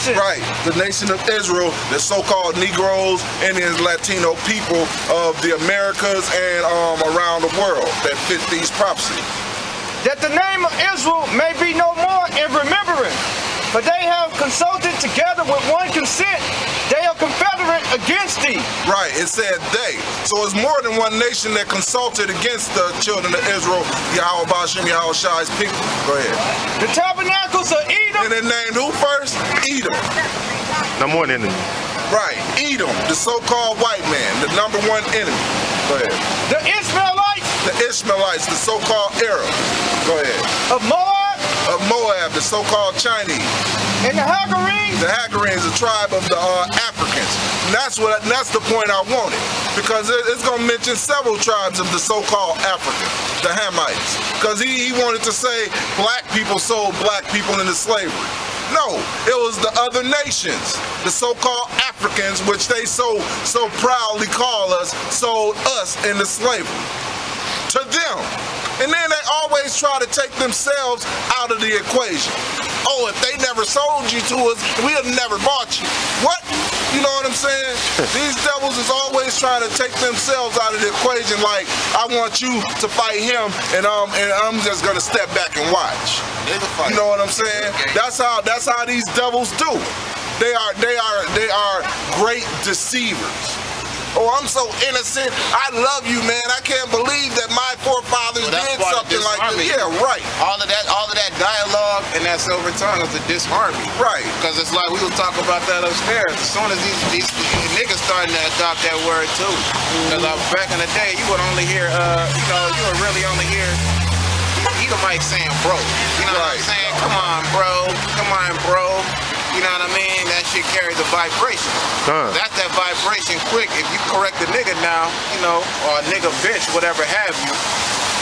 nation. Right, the nation of Israel, the so-called Negroes, Indians, Latino people of the Americas and around the world that fit these prophecies. That the name of Israel may be no more in remembrance, for they have consulted together with one consent. They are confederate against thee. Right, it said they. So it's more than one nation that consulted against the children of Israel, Yahweh Bashem, Yahweh Shai's people. Go ahead. The tabernacles of Edom. And it named who first? Edom. Number one enemy. Right, Edom, the so-called white man, the number one enemy. Go ahead. The Ishmaelites. The Ishmaelites, the so-called Arabs. Go ahead. Of Moab. Of Moab, the so-called Chinese. And the Hagarenes. The Hagarenes, a tribe of the Africans. And that's the point I wanted. Because it's going to mention several tribes of the so-called Africans, the Hamites. Because he wanted to say black people sold black people into slavery. No, it was the other nations, the so-called Africans, which they so proudly call us, sold us into slavery. To them. And then they always try to take themselves out of the equation. Oh, if they never sold you to us, we'd have never bought you. What? You know what I'm saying? These devils is always trying to take themselves out of the equation, like, I want you to fight him, and I'm just gonna step back and watch. You know what I'm saying? That's how these devils do. They are great deceivers. Oh, I'm so innocent. I love you, man. I can't believe that my forefathers did something like this. Yeah, right. All of that dialogue and that silver tongue is to disarm me. Right. Because it's like we was talking about that upstairs. As soon as these niggas starting to adopt that word too. Because back in the day, you would only hear, you would really only hear Edomites saying bro. You know what I'm saying? Come on, bro. Come on, bro. You know what I mean? That shit carries a vibration. That's that vibration quick. If you correct a nigga now, or a nigga bitch, whatever have you,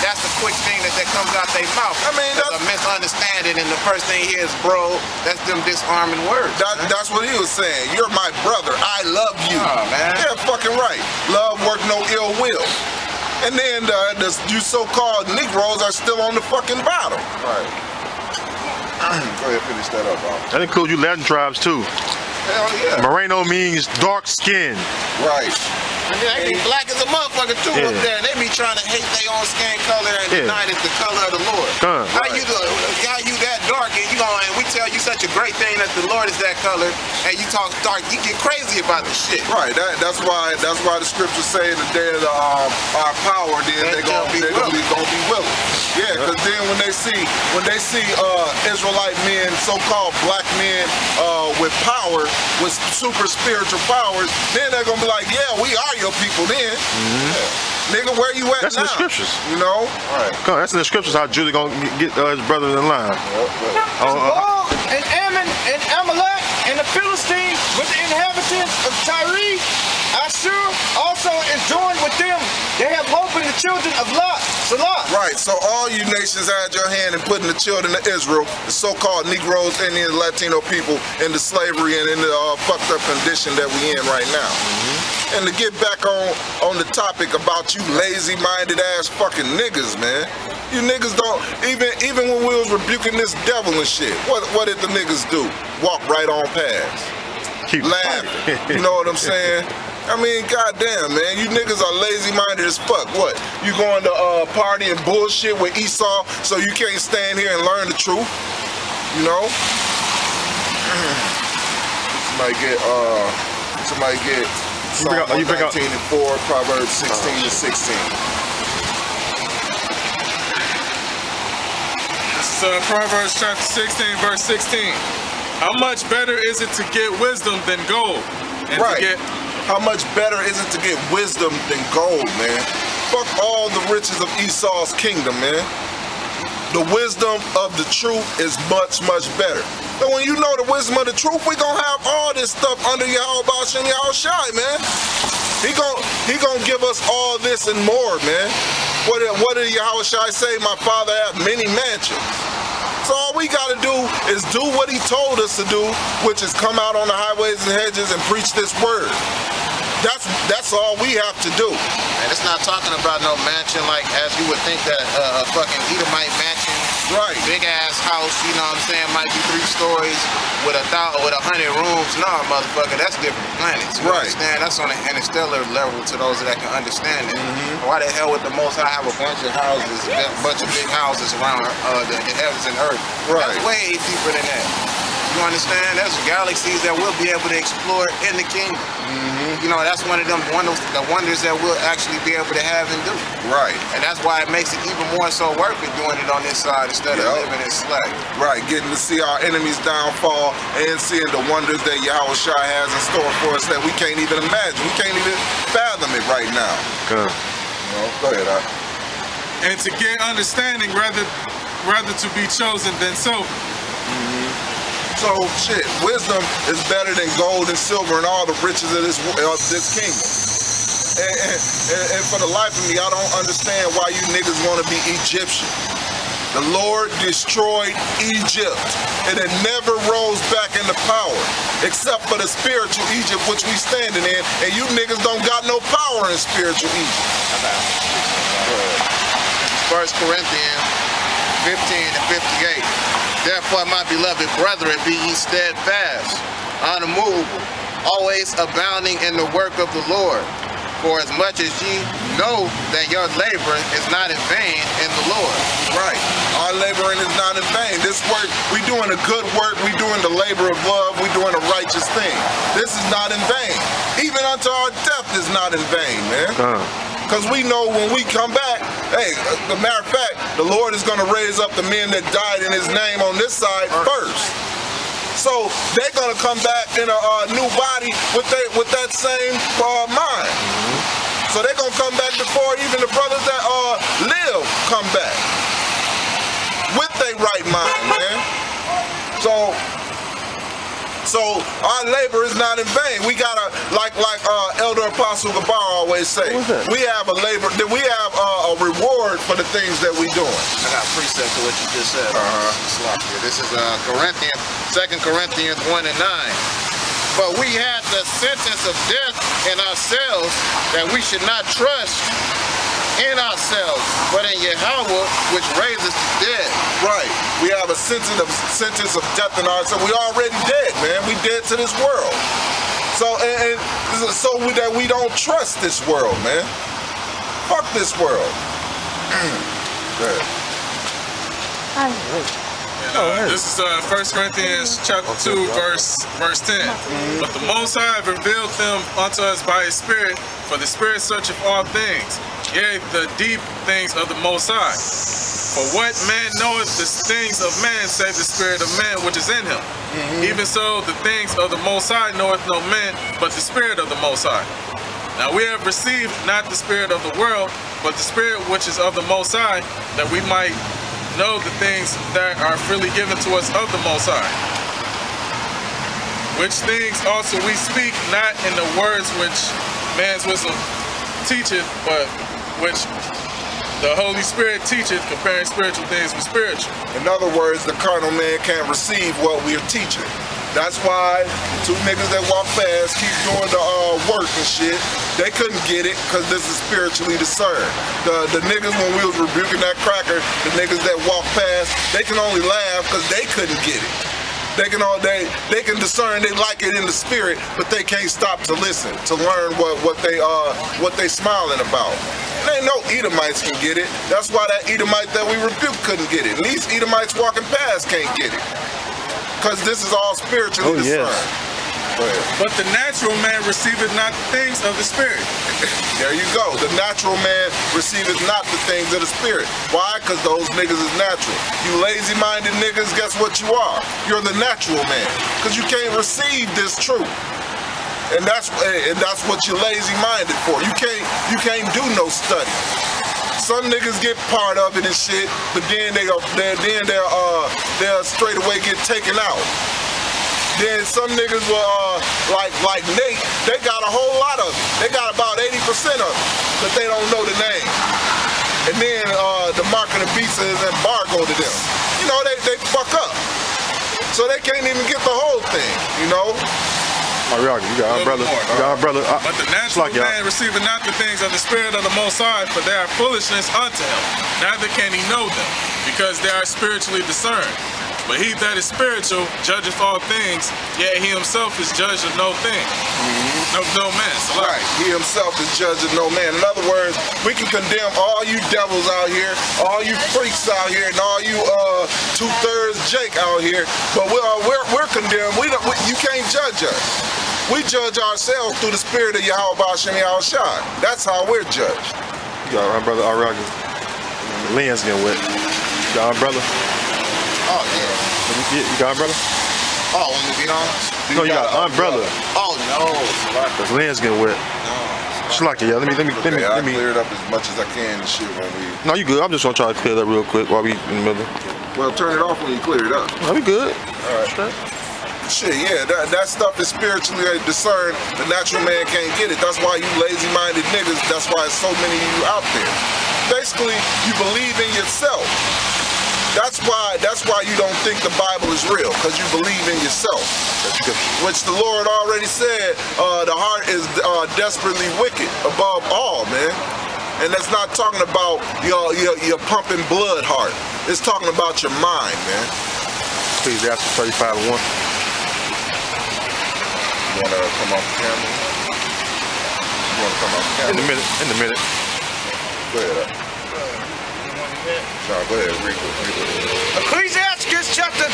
that's the quick thing that comes out their mouth. I mean, that's a misunderstanding, and the first thing he hears, bro, that's them disarming words. That's what he was saying. You're my brother. I love you. Oh, man. Yeah, fucking right. Love work no ill will. And then you so-called Negroes are still on the fucking bottom. Right. Go ahead, finish that up, bro. That includes you Latin tribes too. Hell yeah. Moreno means dark skin. Right. And they be black as a motherfucker too up there. And they be trying to hate their own skin color and deny it's the color of the Lord. How you that dark and we tell you such a great thing that the Lord is that color, and you talk dark, you get crazy about the shit. Right. That's why the scriptures say in the day of our power, then they're gonna be willing. Yeah, because then when they see Israelite men, so-called black men with power, with super spiritual powers, then they're gonna be like, yeah, we are your people then. Nigga, where you at now? That's in the scriptures. You know? Right. Come on, that's in the scriptures how Judah gonna get his brothers in line. And Ammon and Amalek and the Philistines with the inhabitants of Tyre, Ashur also is joined with them. They have hope in the children of Lot. Salah. Right, so all you nations had your hand in putting the children of Israel, the so-called Negroes, Indians, Latino people, into slavery and in the fucked up condition that we in right now. And to get back on the topic about you lazy-minded ass fucking niggas, man. You niggas don't, even when we was rebuking this devil and shit, what did the niggas do? Walk right on past. Keep laughing. You know what I'm saying? I mean, goddamn, man, you niggas are lazy-minded as fuck. What? You going to party and bullshit with Esau so you can't stand here and learn the truth? You know? Somebody get Psalm 119 and 4, Proverbs 16 and 16. This is Proverbs chapter 16, verse 16. How much better is it to get wisdom than gold? And How much better is it to get wisdom than gold, man? Fuck all the riches of Esau's kingdom, man. The wisdom of the truth is much, much better. But when you know the wisdom of the truth, we gonna have all this stuff under Yahweh Bashem Yahweh Shai, man. He gonna give us all this and more, man. What did Yahweh Shai say? My father had many mansions. So all we gotta do is do what he told us to do, which is come out on the highways and hedges and preach this word. That's all we have to do. And it's not talking about no mansion like as you would think that a fucking Edomite mansion Right. Big ass house, you know what I'm saying, might be 3 stories with 100 rooms. Nah, motherfucker, that's different planets. You Right. understand? That's on an interstellar level to those that can understand it. Why the hell would the Most High have a bunch of houses, a bunch of big houses around the heavens and earth? Right. That's way deeper than that. You understand? There's galaxies that we'll be able to explore in the kingdom. You know, that's one of the wonders that we'll actually be able to have and do. Right. And that's why it makes it even more so worth it doing it on this side instead of living in slack. Right, getting to see our enemies' downfall and seeing the wonders that Yahweh Shai has in store for us that we can't even imagine. We can't even fathom it right now. Good. You know, go ahead, And to get understanding rather to be chosen than silver. So shit, wisdom is better than gold and silver and all the riches of this kingdom. And for the life of me, I don't understand why you niggas want to be Egyptian. The Lord destroyed Egypt, and it never rose back into power, except for the spiritual Egypt which we standing in, and you niggas don't got no power in spiritual Egypt. 1 Corinthians 15 and 58. Therefore, my beloved brethren, be ye steadfast, unmovable, always abounding in the work of the Lord. For as much as ye know that your labor is not in vain in the Lord. Right. Our laboring is not in vain. This work, we doing a good work, we doing the labor of love, we doing a righteous thing. This is not in vain. Even unto our death is not in vain, man. Because we know when we come back, hey, as a matter of fact, the Lord is going to raise up the men that died in his name on this side first. So they're going to come back in a new body with that same mind. So they're going to come back before even the brothers that live come back with their right mind, man. So our labor is not in vain. We gotta, like Elder Apostle Gabar always say, we have a labor, we have a reward for the things that we doing. I got a precept to what you just said. This is 2 Corinthians 1 and 9. But we had the sentence of death in ourselves, that we should not trust in ourselves, but in Yahweh, which raises the dead. Right. We have a sentence of death in ourselves. We already dead, man. We dead to this world. So that we don't trust this world, man. Fuck this world. This is 1 Corinthians chapter 2, verse 10. But the Most High revealed them unto us by his Spirit, for the Spirit searcheth all things, yea, the deep things of the Most High. For what man knoweth the things of man, save the Spirit of man which is in him? Even so, the things of the Most High knoweth no man, but the Spirit of the Most High. Now we have received not the spirit of the world, but the Spirit which is of the Most High, that we might know the things that are freely given to us of the Most High. Which things also we speak, not in the words which man's wisdom teacheth, but which the Holy Spirit teacheth, comparing spiritual things with spiritual. In other words, the carnal man can't receive what we're teaching. That's why two niggas that walk fast keep doing the work and shit. They couldn't get it because this is spiritually discerned. The niggas, when we was rebuking that cracker, the niggas that walk past, they can only laugh because they couldn't get it. They can discern, they like it in the spirit, but they can't stop to listen, to learn what they smiling about. There ain't no Edomites can get it. That's why that Edomite that we rebuked couldn't get it. And these Edomites walking past can't get it. Because this is all spiritually discerned. But the natural man receiveth not the things of the Spirit. There you go. The natural man receiveth not the things of the Spirit. Why? Because those niggas is natural. You lazy-minded niggas, guess what you are? You're the natural man. Because you can't receive this truth. And that's what you're lazy-minded for. You can't do no study. Some niggas get part of it and shit, but then they'll straight away get taken out. Then some niggas will, like Nate, they got a whole lot of it. They got about 80% of it, but they don't know the name. And then the mark of the beast is embargoed to them. You know, they fuck up. So they can't even get the whole thing, you know? Ariaka, you got our brother. You got our brother. But the natural man receiveth not the things of the Spirit of the Most High, for they are foolishness unto him. Neither can he know them, because they are spiritually discerned. But he that is spiritual judgeth all things, yet he himself is judged of no thing. No man. So right. He himself is judged of no man. In other words, we can condemn all you devils out here, all you freaks out here, and all you 2/3 Jake out here, but we're condemned. You can't judge us. We judge ourselves through the spirit of Yahweh Hashem Yahushai. That's how we're judged. You got our brother Ariaka. The lens getting wet. You got our brother. Oh, yeah. You got our brother? Oh, want me to be honest? No, you got our brother. Oh, no. His lens getting wet. No. Shalaka, yeah. Let me clear it up as much as I can and shit when we... No, you good. I'm just gonna try to clear it up real quick while we in the middle. Well, turn it off when you clear it up. No, we good. All right. Shit, yeah, that stuff is spiritually discerned. The natural man can't get it. That's why you lazy-minded niggas, that's why there's so many of you out there. Basically, you believe in yourself. That's why you don't think the Bible is real, because you believe in yourself. Which the Lord already said, the heart is desperately wicked above all, man. And that's not talking about your pumping blood heart. It's talking about your mind, man. Please ask for 35 to 1. You wanna come off the camera? You wanna come off the camera? In a minute. Go ahead. No, go ahead, read it. Ecclesiastes chapter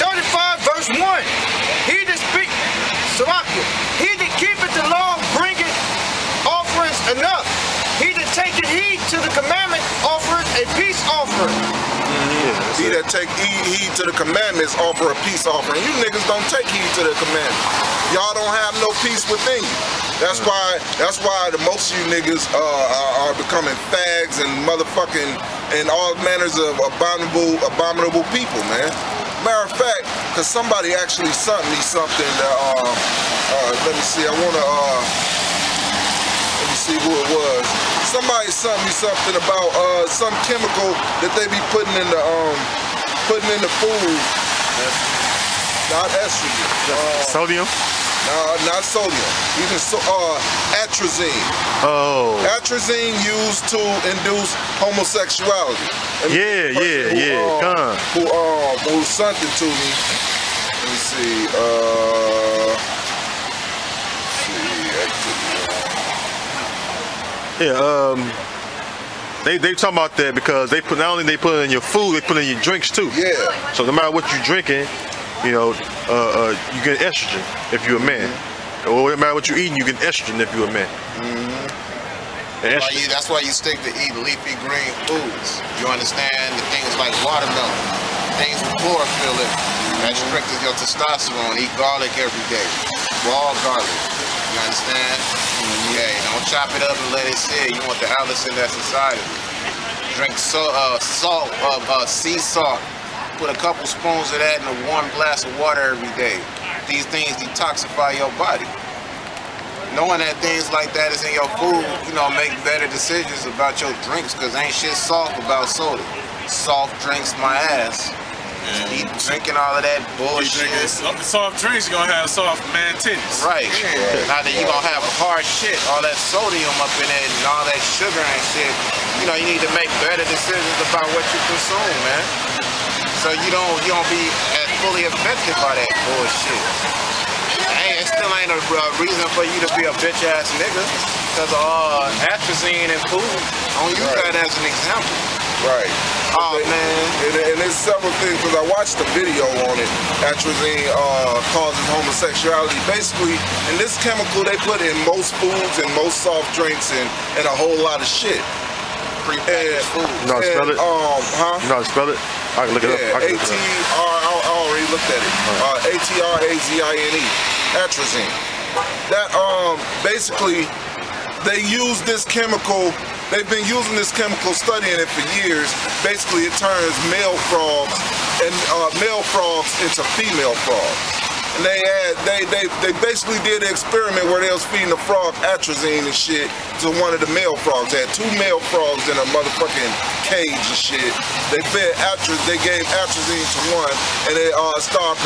35, verse 1. He that keepeth the law bringeth offerings enough. He that taketh heed to the commandment offereth a peace offering. He that take heed to the commandments offer a peace offering. You niggas don't take heed to the commandments. Y'all don't have no peace within you. That's why the most of you niggas are becoming fags and motherfucking and all manners of abominable people, man. Matter of fact, cause somebody actually sent me something that let me see, let me see who it was. Somebody sent me something about some chemical that they be putting in the food. Not estrogen. Sodium? No, not sodium. Even atrazine. Oh. Atrazine used to induce homosexuality. Yeah. Who sent it to me? Let me see. They talking about that because they put, not only they put it in your food, they put it in your drinks too. Yeah. So no matter what you're drinking, you know, you get estrogen if you're a man. Or no matter what you're eating, you get estrogen if you're a man. That's why you stick to eat leafy green foods. You understand? The things like watermelon, things with chlorophyll in it. That strengthens your testosterone. Eat garlic every day. Raw garlic. You understand? Yeah, don't chop it up and let it sit. You want the allicin that's inside of it. Drink sea salt. Put a couple spoons of that in a warm glass of water every day. These things detoxify your body. Knowing that things like that is in your food, you know, make better decisions about your drinks, because ain't shit soft about soda. Soft drinks my ass. Yeah. Drinking all of that bullshit. Soft drinks, you're gonna have soft man titties. Right. Yeah. Now that you're gonna have hard shit, all that sodium up in it and all that sugar and shit. You know, you need to make better decisions about what you consume, man. So you don't be as fully affected by that bullshit. Hey, it still ain't a reason for you to be a bitch ass nigga, because of atrazine and food. I don't use that as an example. Right. Oh man. And there's several things, because I watched the video on it. Atrazine causes homosexuality. Basically, and this chemical they put in most foods and most soft drinks and a whole lot of shit. Prepackaged food. You know how to spell it? Huh? You know how to spell it? I can look it up. I already looked at it. A-T-R-A-Z-I-N-E. Atrazine. That basically they use this chemical. They've been using this chemical, studying it for years. Basically, it turns male frogs into female frogs. And they basically did an experiment where they was feeding the frog atrazine and shit to one of the male frogs. They had 2 male frogs in a motherfucking cage and shit. They gave atrazine to one, and they started